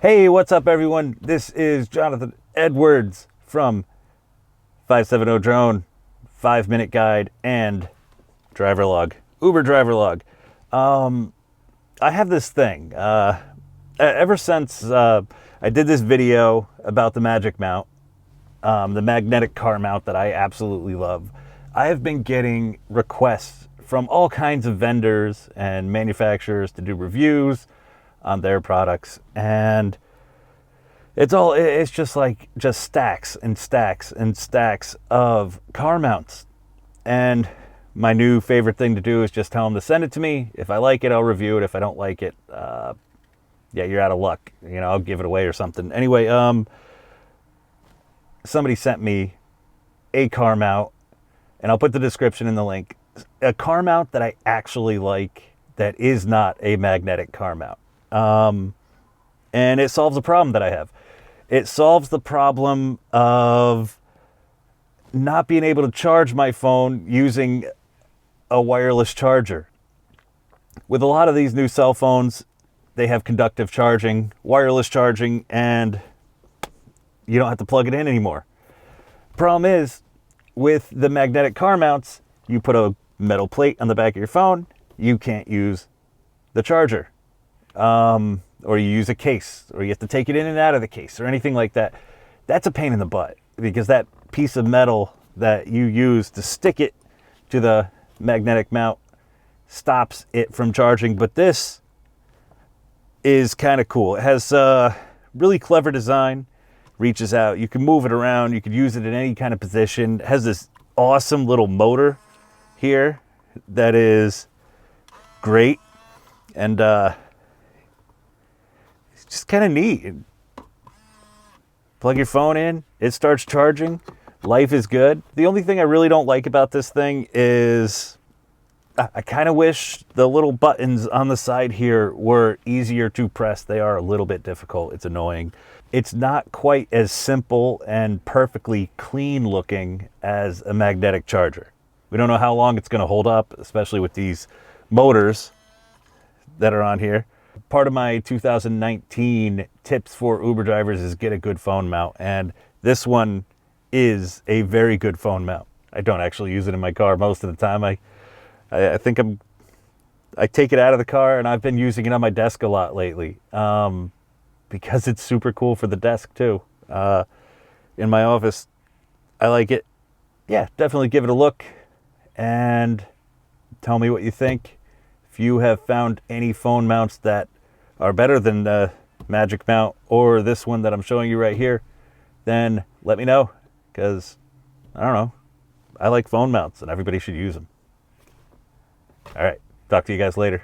Hey, what's up, everyone? This is Jonathan Edwards from 570 Drone, 5-minute guide, and driver log, Uber driver log. I have this thing. Ever since I did this video about the Magic Mount, the magnetic car mount that I absolutely love, I have been getting requests from all kinds of vendors and manufacturers to do reviews on their products, and it's just stacks and stacks and stacks of car mounts. And my new favorite thing to do is just tell them to send it to me. If I like it, I'll review it. If I don't like it, yeah, you're out of luck. You know, I'll give it away or something. Anyway, somebody sent me a car mount, and I'll put the description in the link. A car mount that I actually like that is not a magnetic car mount. And it solves a problem that I have. It solves the problem of not being able to charge my phone using a wireless charger. With a lot of these new cell phones, they have conductive charging, wireless charging, and you don't have to plug it in anymore. Problem is, with the magnetic car mounts, you put a metal plate on the back of your phone, you can't use the charger. Or you use a case, or you have to take it in and out of the case, or anything like that. That's a pain in the butt, because that piece of metal that you use to stick it to the magnetic mount stops it from charging. But this is kind of cool. It has a really clever design, reaches out. You can move it around. You could use it in any kind of position. It has this awesome little motor here that is great. And it's just kind of neat. Plug your phone in, it starts charging. Life is good. The only thing I really don't like about this thing is I kind of wish the little buttons on the side here were easier to press. They are a little bit difficult. It's annoying. It's not quite as simple and perfectly clean looking as a magnetic charger. We don't know how long it's going to hold up, especially with these motors that are on here. Part of my 2019 tips for Uber drivers is get a good phone mount, and this one is a very good phone mount. I don't actually use it in my car most of the time. I think I take it out of the car, and I've been using it on my desk a lot lately, because it's super cool for the desk too. In my office, I like it. Yeah, definitely give it a look and tell me what you think. If you have found any phone mounts that are better than the Magic Mount or this one that I'm showing you right here, then let me know, because I don't know, I like phone mounts and everybody should use them. All right, talk to you guys later.